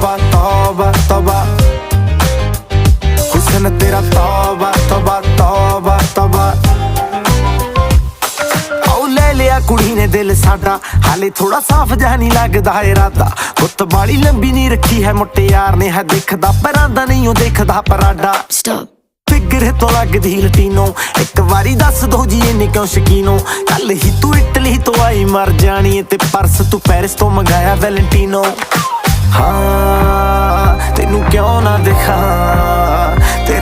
तौबा तौबा तौबा हुस्न तेरा तौबा तौबा तौबा तौबा लिया कुड़ी ने दिल साडा हाले थोड़ा साफ जहा नहीं लगदा इरादा गुत्त बाली लंबी नहीं रखी है मुट्टे यार ने है दिखदा परांदा नहीं ओ देखदा पराडा फिगर तो लगदी लटीनो एक बारी दस दो जी इन्नी क्यों शकीनो कल ही तू इटली तो आई मर जानी ते परस तू पेरिस तो मंगाया वैलेंटिनो हाँ तेनू क्यों ना दिखा तेरे